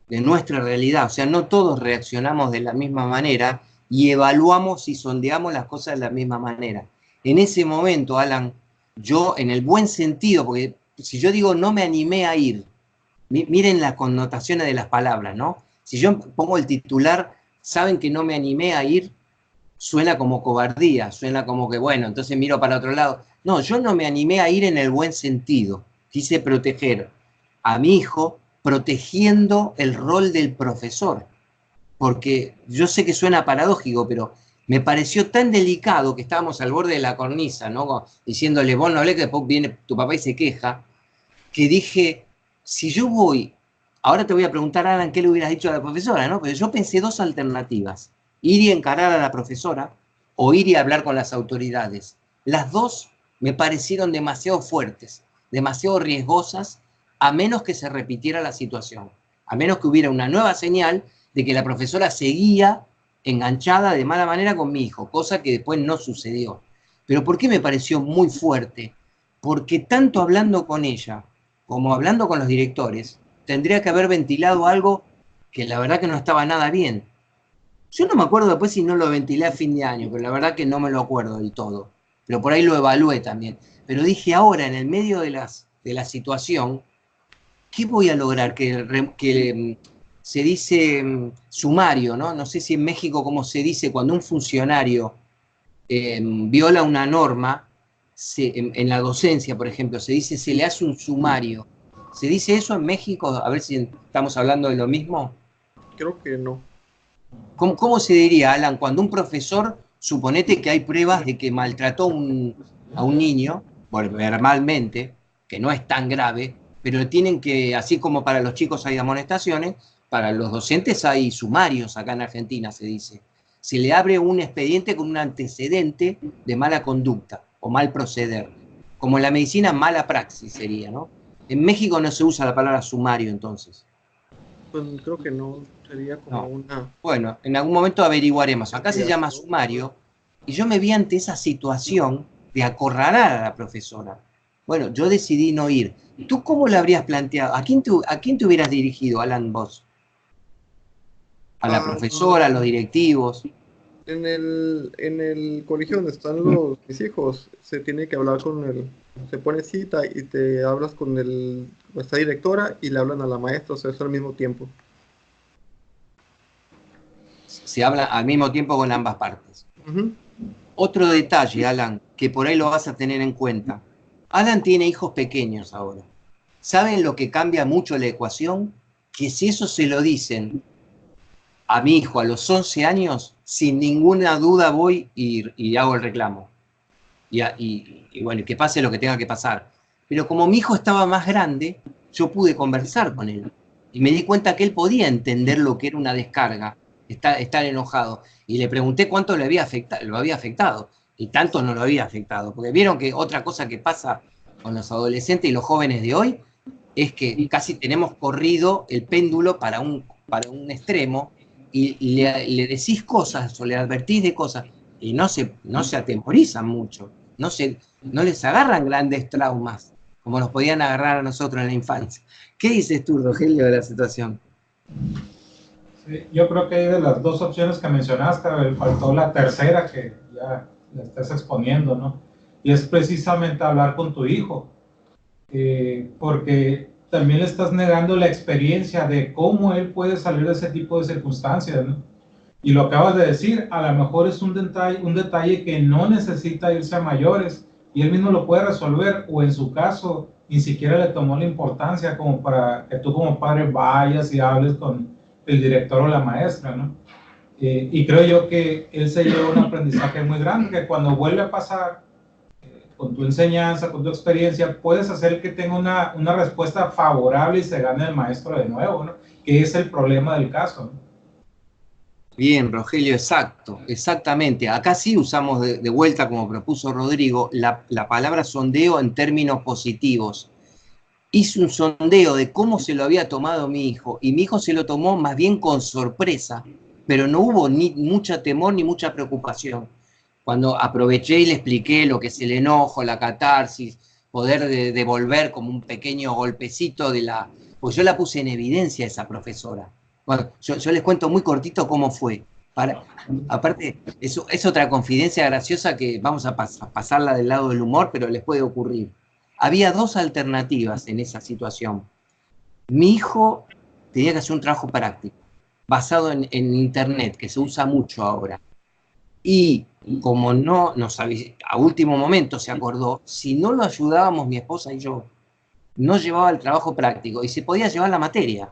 de nuestra realidad. O sea, no todos reaccionamos de la misma manera y evaluamos y sondeamos las cosas de la misma manera. En ese momento, Alan, yo, en el buen sentido, porque si yo digo no me animé a ir, miren las connotaciones de las palabras, ¿no? Si yo pongo el titular, saben que no me animé a ir, suena como cobardía, suena como que, bueno, entonces miro para otro lado. No, yo no me animé a ir en el buen sentido. Quise proteger a mi hijo, protegiendo el rol del profesor. Porque yo sé que suena paradójico, pero me pareció tan delicado que estábamos al borde de la cornisa, ¿no? Diciéndole, vos no hablé, que después viene tu papá y se queja, que dije, si yo voy, ahora te voy a preguntar, Alan, ¿qué le hubieras dicho a la profesora, no? Pero yo pensé dos alternativas: ir y encarar a la profesora o ir y hablar con las autoridades. Las dos me parecieron demasiado fuertes, demasiado riesgosas, a menos que se repitiera la situación, a menos que hubiera una nueva señal de que la profesora seguía enganchada de mala manera con mi hijo, cosa que después no sucedió. Pero ¿por qué me pareció muy fuerte? Porque tanto hablando con ella como hablando con los directores, tendría que haber ventilado algo que la verdad que no estaba nada bien. Yo no me acuerdo después si no lo ventilé a fin de año, pero la verdad que no me lo acuerdo del todo. Pero por ahí lo evalué también. Pero dije, ahora, en el medio de la situación, ¿qué voy a lograr? Que se dice sumario, ¿no? No sé si en México cómo se dice cuando un funcionario viola una norma, en la docencia, por ejemplo, se dice, se le hace un sumario. ¿Se dice eso en México? A ver si estamos hablando de lo mismo. Creo que no. ¿Cómo se diría, Alan, cuando un profesor, suponete que hay pruebas de que maltrató a un niño, verbalmente, que no es tan grave, pero tienen que, así como para los chicos hay amonestaciones, para los docentes hay sumarios, acá en Argentina se dice. Se le abre un expediente con un antecedente de mala conducta o mal proceder. como en la medicina, mala praxis sería, ¿no? En México no se usa la palabra sumario, entonces. Pues creo que no, sería como No. una... Bueno, en algún momento averiguaremos. Acá se llama sumario, y yo me vi ante esa situación de acorralar a la profesora. Bueno, yo decidí no ir. ¿Tú cómo lo habrías planteado? ¿A quién te hubieras dirigido, Alan, vos? ¿A la profesora, a los directivos? En el colegio donde están mis hijos, se tiene que hablar se pone cita y te hablas con esta directora y le hablan a la maestra, o sea, eso al mismo tiempo. Se habla al mismo tiempo con ambas partes. Uh-huh. Otro detalle, Alan, que por ahí lo vas a tener en cuenta. Alan tiene hijos pequeños ahora. ¿Saben lo que cambia mucho la ecuación? Que si eso se lo dicen a mi hijo a los 11 años, sin ninguna duda voy y hago el reclamo. Y bueno, que pase lo que tenga que pasar. Pero como mi hijo estaba más grande, yo pude conversar con él. Y me di cuenta que él podía entender lo que era una descarga, estar enojado. Y le pregunté cuánto lo había afectado. Y tanto no lo había afectado. Porque vieron que otra cosa que pasa con los adolescentes y los jóvenes de hoy es que casi tenemos corrido el péndulo para un extremo y le decís cosas o le advertís de cosas y no se atemorizan mucho. No les agarran grandes traumas como nos podían agarrar a nosotros en la infancia. ¿Qué dices tú, Rogelio, de la situación? Sí, yo creo que de las dos opciones que mencionaste, faltó la tercera que ya la estás exponiendo, ¿no? Y es precisamente hablar con tu hijo, porque también le estás negando la experiencia de cómo él puede salir de ese tipo de circunstancias, ¿no? Y lo acabas de decir, a lo mejor es un detalle que no necesita irse a mayores y él mismo lo puede resolver, o en su caso ni siquiera le tomó la importancia como para que tú como padre vayas y hables con el director o la maestra, ¿no? Y creo yo que él se lleva un aprendizaje muy grande, que cuando vuelve a pasar con tu enseñanza, con tu experiencia, puedes hacer que tenga una respuesta favorable y se gane el maestro de nuevo, ¿no? Que es el problema del caso, ¿no? Bien, Rogelio, exactamente. Acá sí usamos de vuelta, como propuso Rodrigo, la palabra sondeo en términos positivos. Hice un sondeo de cómo se lo había tomado mi hijo, y mi hijo se lo tomó más bien con sorpresa, pero no hubo ni mucho temor ni mucha preocupación. Cuando aproveché y le expliqué lo que es el enojo, la catarsis, poder devolver como un pequeño golpecito pues yo la puse en evidencia a esa profesora. Bueno, yo les cuento muy cortito cómo fue. Aparte, eso es otra confidencia graciosa que vamos a pasarla del lado del humor, pero les puede ocurrir. Había dos alternativas en esa situación. Mi hijo tenía que hacer un trabajo práctico, basado en internet, que se usa mucho ahora. Y como a último momento se acordó, si no lo ayudábamos mi esposa y yo, no llevaba el trabajo práctico y se podía llevar la materia.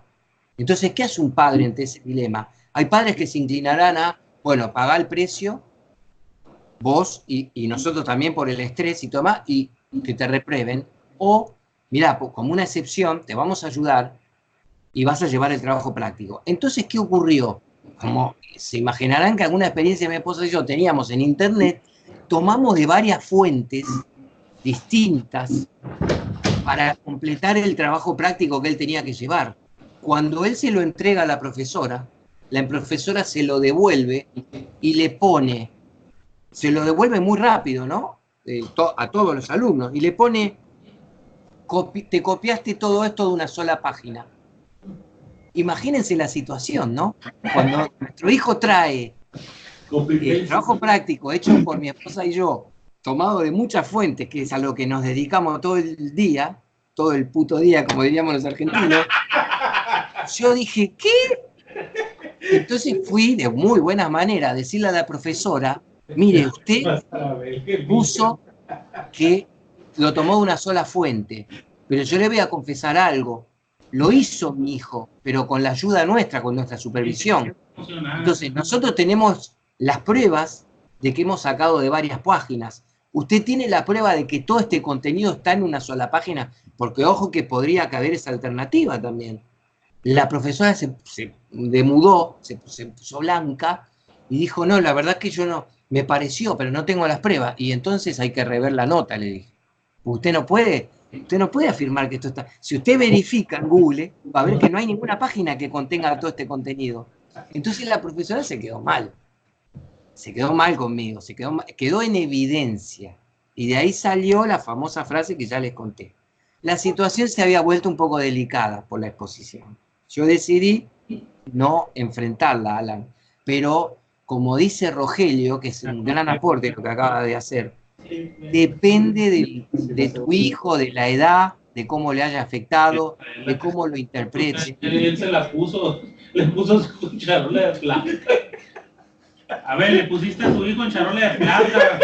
Entonces, ¿qué hace un padre ante ese dilema? Hay padres que se inclinarán a, bueno, pagar el precio, vos y nosotros también por el estrés y toma, y que te reprueben, o, mirá, como una excepción, te vamos a ayudar y vas a llevar el trabajo práctico. Entonces, ¿qué ocurrió? Como se imaginarán que alguna experiencia mi esposa y yo teníamos en internet, tomamos de varias fuentes distintas para completar el trabajo práctico que él tenía que llevar. Cuando él se lo entrega a la profesora se lo devuelve y le pone, se lo devuelve muy rápido, ¿no? A todos los alumnos, y le pone, te copiaste todo esto de una sola página. Imagínense la situación, ¿no? Cuando nuestro hijo trae el trabajo práctico hecho por mi esposa y yo, tomado de muchas fuentes, que es a lo que nos dedicamos todo el día, todo el puto día, como diríamos los argentinos, yo dije, ¿qué? Entonces fui de muy buena manera a decirle a la profesora, mire, usted puso que lo tomó de una sola fuente, pero yo le voy a confesar algo, lo hizo mi hijo, pero con la ayuda nuestra, con nuestra supervisión. Entonces, nosotros tenemos las pruebas de que hemos sacado de varias páginas. Usted tiene la prueba de que todo este contenido está en una sola página, porque ojo que podría caber esa alternativa también. La profesora se demudó, se puso blanca y dijo, no, la verdad es que yo no, me pareció, pero no tengo las pruebas. Y entonces hay que rever la nota, le dije. Usted no puede afirmar que esto está... Si usted verifica en Google, va a ver que no hay ninguna página que contenga todo este contenido. Entonces la profesora se quedó mal. Se quedó mal conmigo, quedó en evidencia. Y de ahí salió la famosa frase que ya les conté. La situación se había vuelto un poco delicada por la exposición. Yo decidí no enfrentarla, Alan. Pero, como dice Rogelio, que es un gran aporte lo que acaba de hacer, depende de tu hijo, de la edad, de cómo le haya afectado, de cómo lo interprete. Él se la puso, le puso su charola de plata. A ver, le pusiste a tu hijo en charola de plata.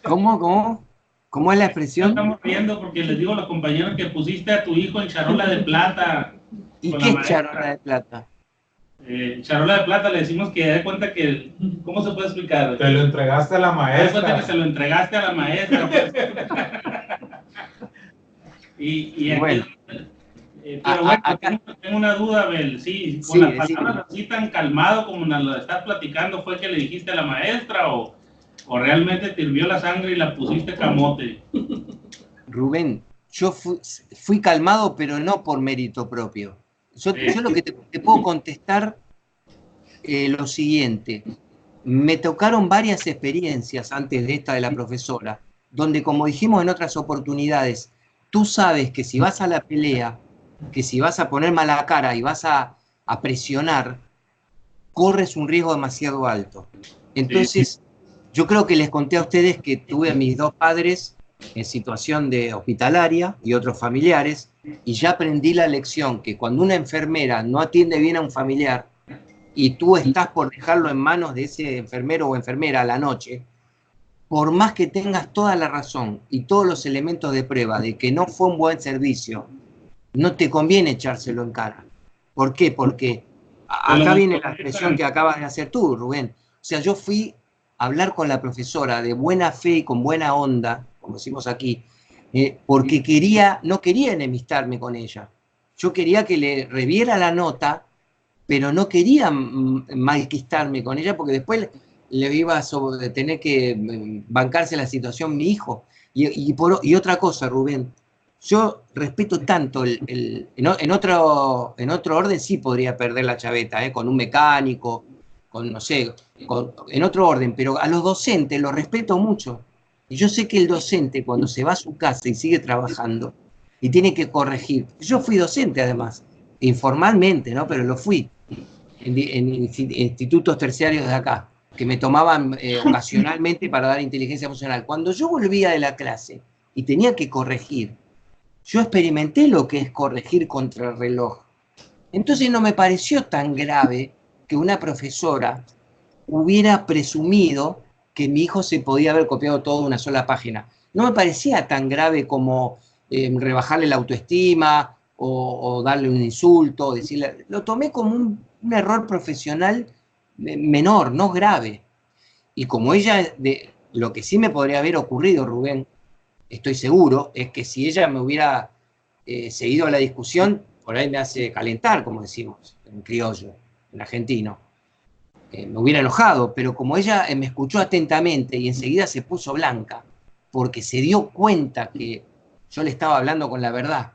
¿Cómo es la expresión? Estamos riendo porque les digo a los compañeros que pusiste a tu hijo en charola de plata. ¿Y qué es charola de plata? Charola de plata, le decimos que dé cuenta que, ¿cómo se puede explicar? Te lo entregaste a la maestra. Dé cuenta que se lo entregaste a la maestra. Pues. y aquí, bueno. Pero bueno, acá tengo una duda, Abel. Sí, con las palabras así tan calmado como nos lo estás platicando, ¿fue que le dijiste a la maestra o realmente te hirvió la sangre y la pusiste camote? Rubén, yo fui calmado, pero no por mérito propio. Yo lo que te puedo contestar lo siguiente. Me tocaron varias experiencias antes de esta de la profesora, donde, como dijimos en otras oportunidades, tú sabes que si vas a la pelea, que si vas a poner mala cara y vas a presionar, corres un riesgo demasiado alto. Entonces, yo creo que les conté a ustedes que tuve a mis dos padres en situación de hospitalaria y otros familiares, y ya aprendí la lección que cuando una enfermera no atiende bien a un familiar y tú estás por dejarlo en manos de ese enfermero o enfermera a la noche, por más que tengas toda la razón y todos los elementos de prueba de que no fue un buen servicio, no te conviene echárselo en cara. ¿Por qué? Porque acá viene la expresión que acabas de hacer tú, Rubén. O sea, yo fui a hablar con la profesora de buena fe y con buena onda, como decimos aquí, porque no quería enemistarme con ella. Yo quería que le reviera la nota, pero no quería malquistarme con ella, porque después le iba a tener que bancarse la situación mi hijo. Y otra cosa, Rubén, yo respeto tanto, en otro orden sí podría perder la chaveta, con un mecánico, con, no sé, en otro orden, pero a los docentes los respeto mucho. Y yo sé que el docente, cuando se va a su casa y sigue trabajando, y tiene que corregir, yo fui docente además, informalmente, ¿no? Pero lo fui, en institutos terciarios de acá, que me tomaban ocasionalmente para dar inteligencia emocional. Cuando yo volvía de la clase y tenía que corregir, yo experimenté lo que es corregir contra el reloj. Entonces no me pareció tan grave que una profesora hubiera presumido que mi hijo se podía haber copiado todo de una sola página. No me parecía tan grave como rebajarle la autoestima o darle un insulto, decirle. Lo tomé como un error profesional menor, no grave. Y como ella, lo que sí me podría haber ocurrido, Rubén, estoy seguro, es que si ella me hubiera seguido la discusión, por ahí me hace calentar, como decimos en criollo, en argentino. Me hubiera enojado, pero como ella me escuchó atentamente y enseguida se puso blanca, porque se dio cuenta que yo le estaba hablando con la verdad,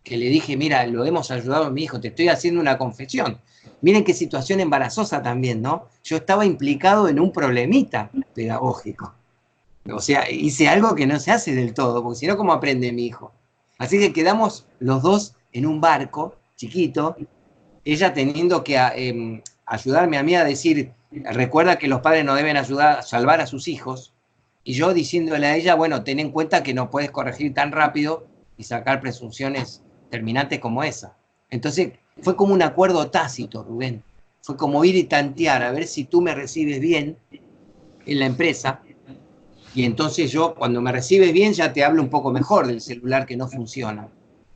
que le dije, mira, lo hemos ayudado a mi hijo, te estoy haciendo una confesión. Miren qué situación embarazosa también, ¿no? Yo estaba implicado en un problemita pedagógico. O sea, hice algo que no se hace del todo, porque si no, ¿cómo aprende mi hijo? Así que quedamos los dos en un barco chiquito, ella teniendo que ayudarme a mí a decir, recuerda que los padres no deben ayudar a salvar a sus hijos, y yo diciéndole a ella, bueno, ten en cuenta que no puedes corregir tan rápido y sacar presunciones terminantes como esa. Entonces, fue como un acuerdo tácito, Rubén. Fue como ir y tantear, a ver si tú me recibes bien en la empresa, y entonces yo, cuando me recibes bien, ya te hablo un poco mejor del celular que no funciona.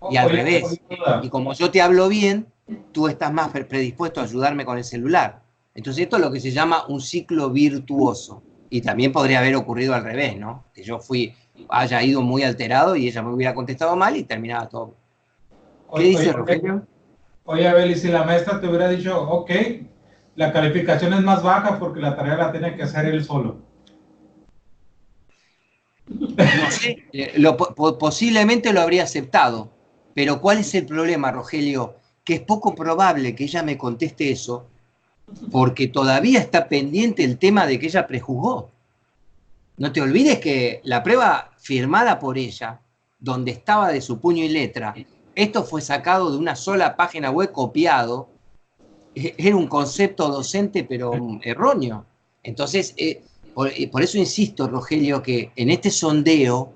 Y al revés. Y como yo te hablo bien, tú estás más predispuesto a ayudarme con el celular. Entonces esto es lo que se llama un ciclo virtuoso. Y también podría haber ocurrido al revés, ¿no? Que yo haya ido muy alterado y ella me hubiera contestado mal y terminaba todo. ¿Qué dice Rogelio? Oye, Abel, y si la maestra te hubiera dicho, ok, la calificación es más baja porque la tarea la tiene que hacer él solo. No sé, posiblemente lo habría aceptado, pero ¿cuál es el problema, Rogelio? Que es poco probable que ella me conteste eso, porque todavía está pendiente el tema de que ella prejuzgó. No te olvides que la prueba firmada por ella, donde estaba de su puño y letra, esto fue sacado de una sola página web copiado, era un concepto docente pero erróneo. Entonces, por eso insisto, Rogelio, que en este sondeo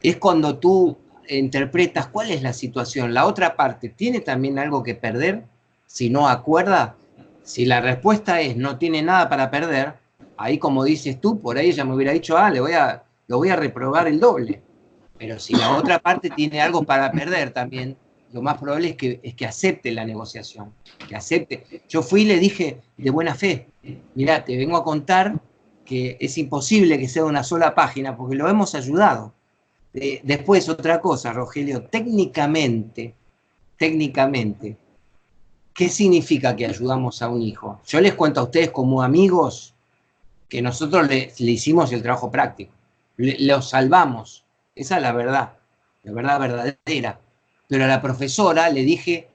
es cuando tú interpretas cuál es la situación. La otra parte, ¿tiene también algo que perder si no acuerda? Si la respuesta es no tiene nada para perder, ahí como dices tú, por ahí ella me hubiera dicho, lo voy a reprobar el doble. Pero si la otra parte tiene algo para perder también, lo más probable es que acepte la negociación, que acepte. Yo fui y le dije de buena fe, mirá, te vengo a contar que es imposible que sea una sola página, porque lo hemos ayudado. Después, otra cosa, Rogelio, técnicamente, ¿qué significa que ayudamos a un hijo? Yo les cuento a ustedes como amigos que nosotros le hicimos el trabajo práctico, lo salvamos, esa es la verdad verdadera. Pero a la profesora le dije,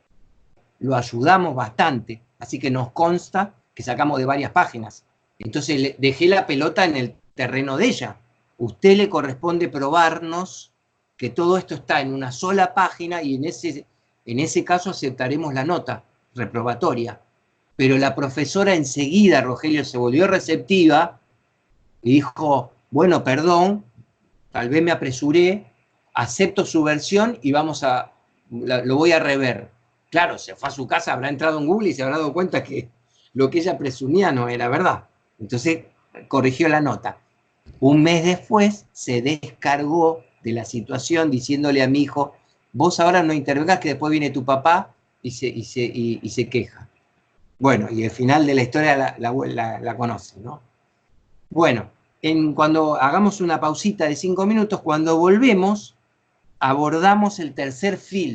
lo ayudamos bastante, así que nos consta que sacamos de varias páginas. Entonces le dejé la pelota en el terreno de ella. Usted le corresponde probarnos que todo esto está en una sola página y en ese caso aceptaremos la nota reprobatoria. Pero la profesora enseguida, Rogelio, se volvió receptiva y dijo, bueno, perdón, tal vez me apresuré, acepto su versión y lo voy a rever. Claro, se fue a su casa, habrá entrado en Google y se habrá dado cuenta que lo que ella presumía no era verdad. Entonces corrigió la nota. Un mes después se descargó de la situación diciéndole a mi hijo, vos ahora no intervengas que después viene tu papá y se queja. Bueno, y el final de la historia la conocen, ¿no? Bueno, cuando hagamos una pausita de 5 minutos, cuando volvemos, abordamos el tercer filtro.